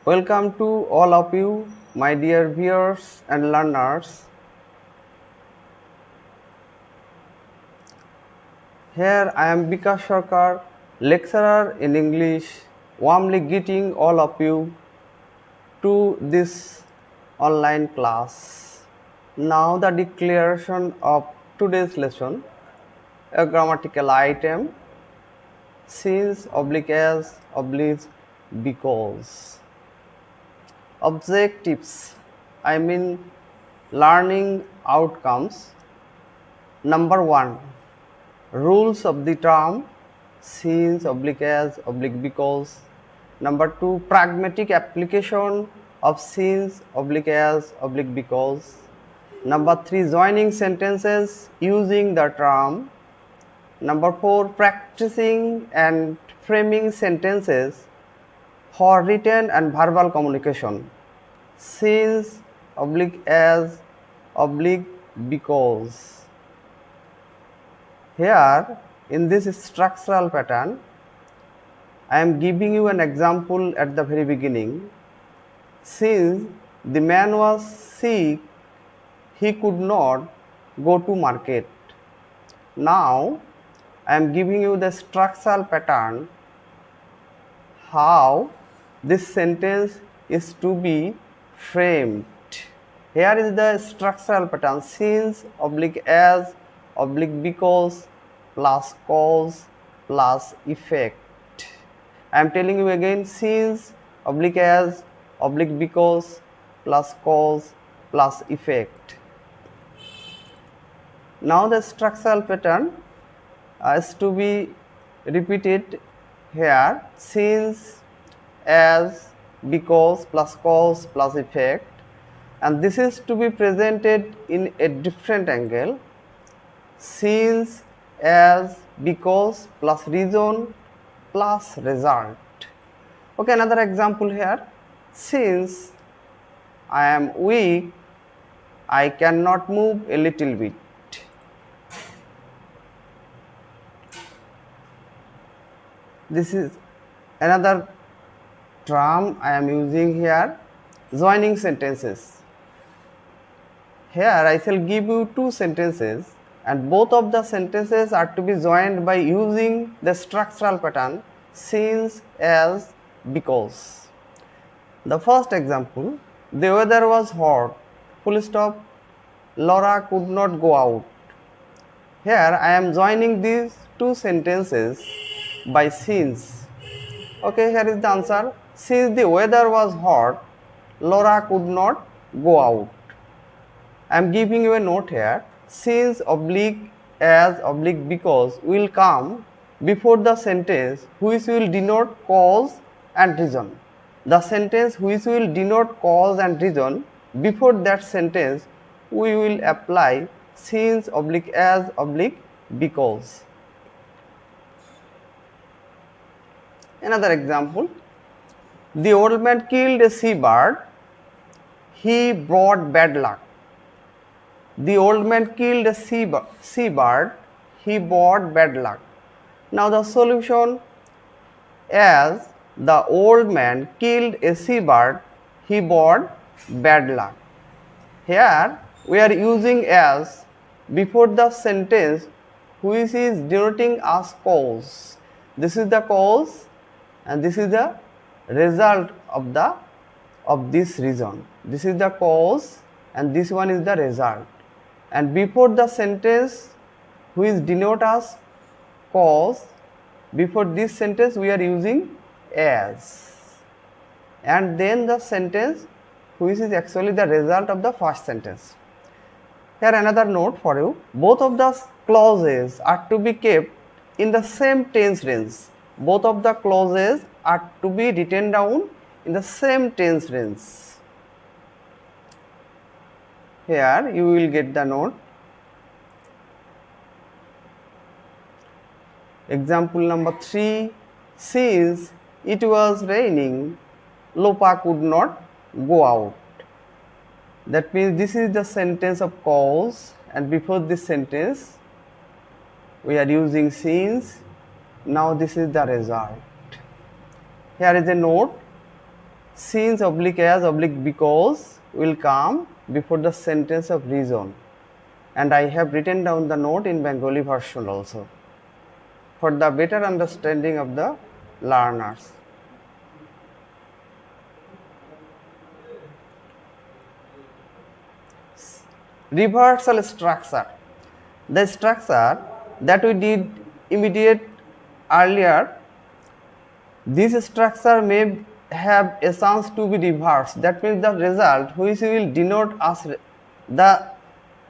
Welcome to all of you, my dear viewers and learners. Here I am Bikash Sarkar, lecturer in English, warmly greeting all of you to this online class. Now the declaration of today's lesson, a grammatical item, since oblique as oblique because. Objectives, I mean learning outcomes. Number 1, rules of the term since oblique as oblique because. Number 2, pragmatic application of since oblique as oblique because. Number 3, joining sentences using the term. Number 4, practicing and framing sentences for written and verbal communication. Since oblique as oblique because. Here in this structural pattern, I am giving you an example at the very beginning. Since the man was sick, he could not go to market. Now I am giving you the structural pattern, how this sentence is to be framed. Here is the structural pattern, since oblique as oblique because plus cause plus effect. I am telling you again, since oblique as oblique because plus cause plus effect. Now the structural pattern is to be repeated here, since as because plus cause plus effect, and this is to be presented in a different angle, since as because plus reason plus result. Okay, another example here, since I am weak, I cannot move a little bit. This is another term I am using here, joining sentences. Here I shall give you two sentences, and both of the sentences are to be joined by using the structural pattern since, as, because. The first example, the weather was hot, full stop, Laura could not go out. Here I am joining these two sentences by since. Okay, here is the answer. Since the weather was hot, Laura could not go out. I am giving you a note here. Since oblique as oblique because will come before the sentence which will denote cause and reason. The sentence which will denote cause and reason, before that sentence we will apply since oblique as oblique because. Another example, the old man killed a seabird, he brought bad luck. The old man killed a seabird, he brought bad luck. Now the solution, as the old man killed a seabird, he brought bad luck. Here we are using as before the sentence which is denoting as cause. This is the cause and this is the result of this reason. This is the cause and this one is the result. And before the sentence which denote as cause, before this sentence we are using as, and then the sentence which is actually the result of the first sentence. Here another note for you, both of the clauses are to be kept in the same tense range. Both of the clauses are to be written down in the same tense range. Here you will get the note. Example number 3, since it was raining, Lopa could not go out. That means this is the sentence of cause, and before this sentence we are using since. Now this is the result. Here is a note, since oblique as oblique because will come before the sentence of reason, and I have written down the note in Bengali version also for the better understanding of the learners. Reversal structure. The structure that we did immediate earlier, this structure may have a chance to be reversed. That means the result which will denote as the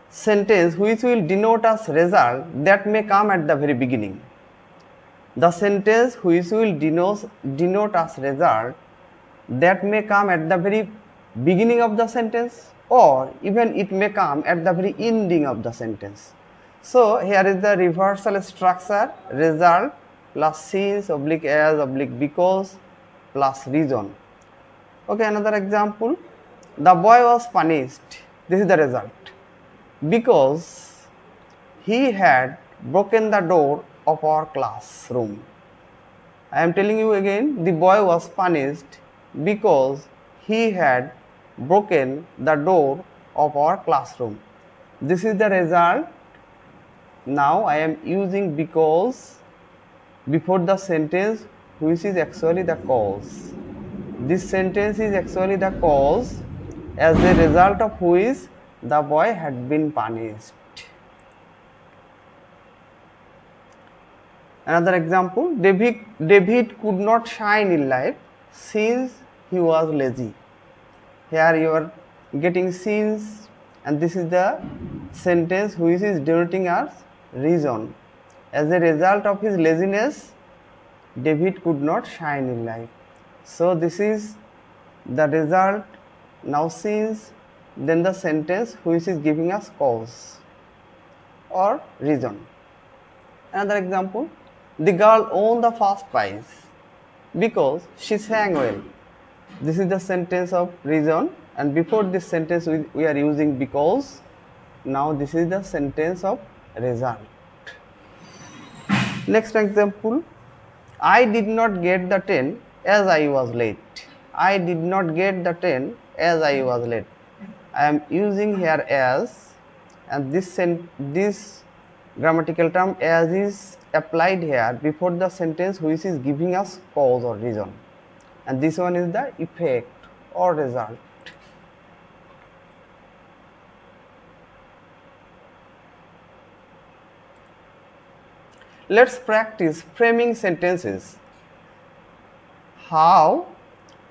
sentence which will denote as result that may come at the very beginning. The sentence which will denote as result that may come at the very beginning of the sentence, or even it may come at the very ending of the sentence. So here is the reversal structure: result plus since oblique as oblique because plus reason. Okay, another example: the boy was punished. This is the result because he had broken the door of our classroom. I am telling you again, the boy was punished because he had broken the door of our classroom. This is the result. Now I am using because before the sentence which is actually the cause. This sentence is actually the cause as a result of which the boy had been punished. Another example: David could not shine in life since he was lazy. Here you are getting since, and this is the sentence which is denoting as reason. As a result of his laziness, David could not shine in life. So this is the result. Now since, then the sentence which is giving us cause or reason. Another example: the girl won the first prize because she sang well. This is the sentence of reason, and before this sentence we are using because. Now this is the sentence of result. Next example: I did not get the 10 as I was late. I did not get the 10 as I was late. I am using here as, and this grammatical term as is applied here before the sentence which is giving us cause or reason, and this one is the effect or result. Let's practice framing sentences. How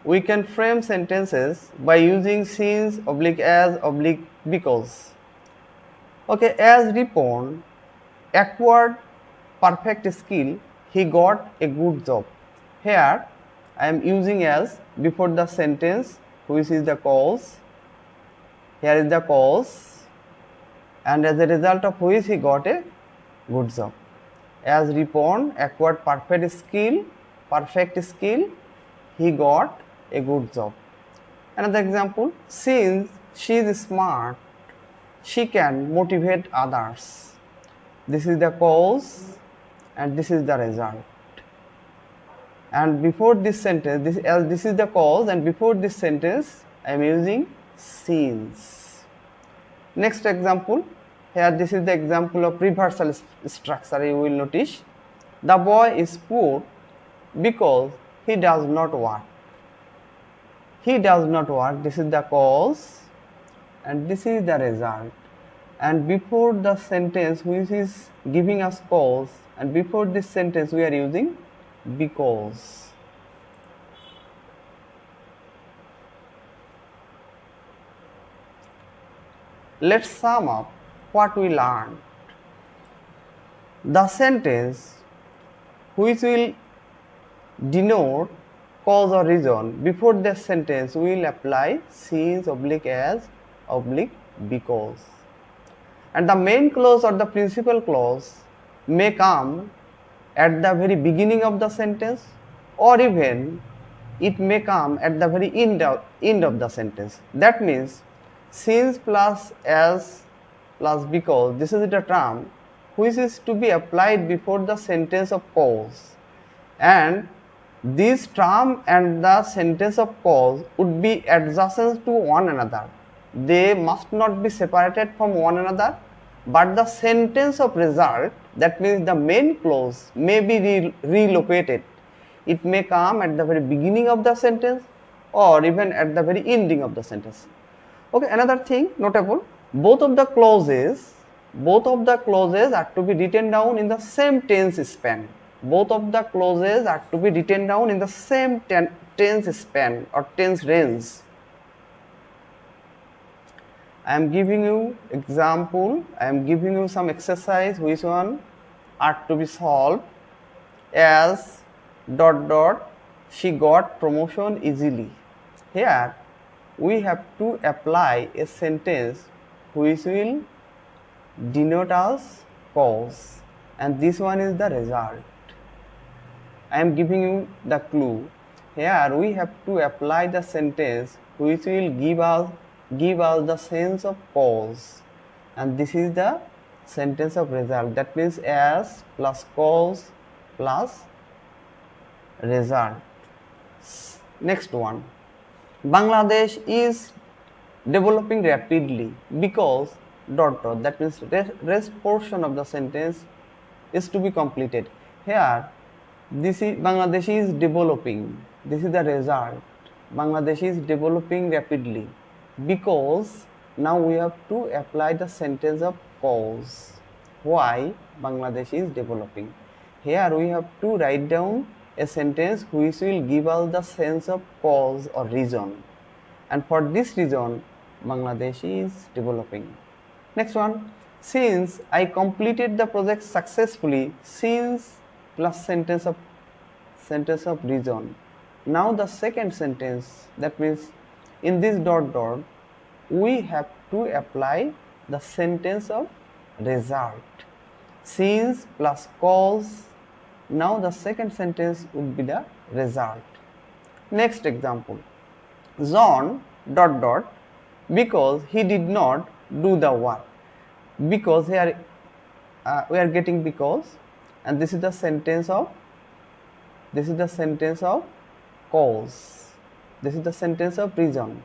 we can frame sentences by using since, oblique as, oblique because. Okay, as Ripon acquired perfect skill, he got a good job. Here I am using as before the sentence which is the cause. Here is the cause, and as a result of which he got a good job. As Ripon acquired perfect skill, he got a good job. Another example: since she is smart, she can motivate others. This is the cause and this is the result. And before this sentence, this is the cause, and before this sentence I am using since. Next example: here this is the example of reversal structure. You will notice the boy is poor because he does not work. He does not work. This is the cause and this is the result. And before the sentence which is giving us cause, and before this sentence we are using because. Let's sum up what we learned. The sentence which will denote cause or reason, before the sentence we will apply since, oblique as, oblique because. And the main clause or the principal clause may come at the very beginning of the sentence, or even it may come at the very end of the sentence. That means since plus as plus because, this is the term which is to be applied before the sentence of cause, and This term and the sentence of cause would be adjacent to one another. They must not be separated from one another, but the sentence of result, that means the main clause, may be relocated. It may come at the very beginning of the sentence or even at the very ending of the sentence. Okay, another thing notable, both of the clauses are to be written down in the same tense span. Both of the clauses are to be written down in the same tense span or tense range. I am giving you example, I am giving you some exercise which one are to be solved as ... she got promotion easily. Here we have to apply a sentence which will denote as cause, and this one is the result. I am giving you the clue. Here we have to apply the sentence which will give us the sense of cause, and this is the sentence of result. That means as plus cause plus result. Next one, Bangladesh is developing rapidly because ... that means rest portion of the sentence is to be completed. Here this is Bangladesh is developing, this is the result. Bangladesh is developing rapidly because now we have to apply the sentence of cause. Why Bangladesh is developing? Here we have to write down a sentence which will give us the sense of cause or reason, and for this reason Bangladesh is developing. Next one, since I completed the project successfully, since plus sentence of reason. Now the second sentence, that means in this ... we have to apply the sentence of result. Since plus cause, now the second sentence would be the result. Next example, John ... because he did not do the work. Because here we are getting because, and this is the sentence of cause. This is the sentence of reason.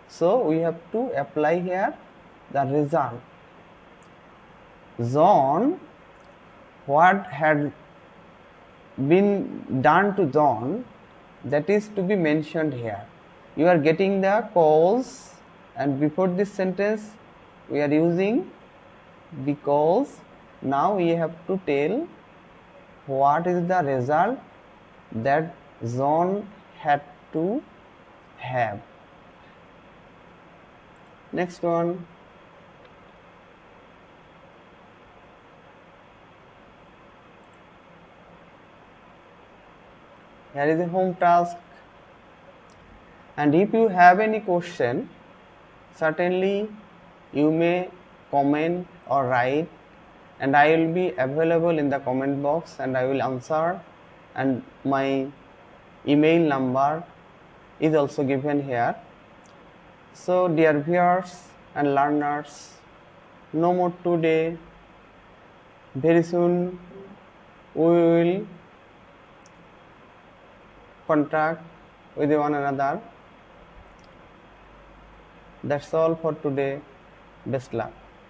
So we have to apply here the result. John, what had been done to John, that is to be mentioned here. You are getting the cause, and before this sentence we are using because. Now we have to tell what is the result that John had to have. Next one, here is a home task, and if you have any question, certainly you may comment or write, and I will be available in the comment box and I will answer, and my email number is also given here. So dear viewers and learners, no more today. Very soon we will contact with one another. That's all for today. Best luck.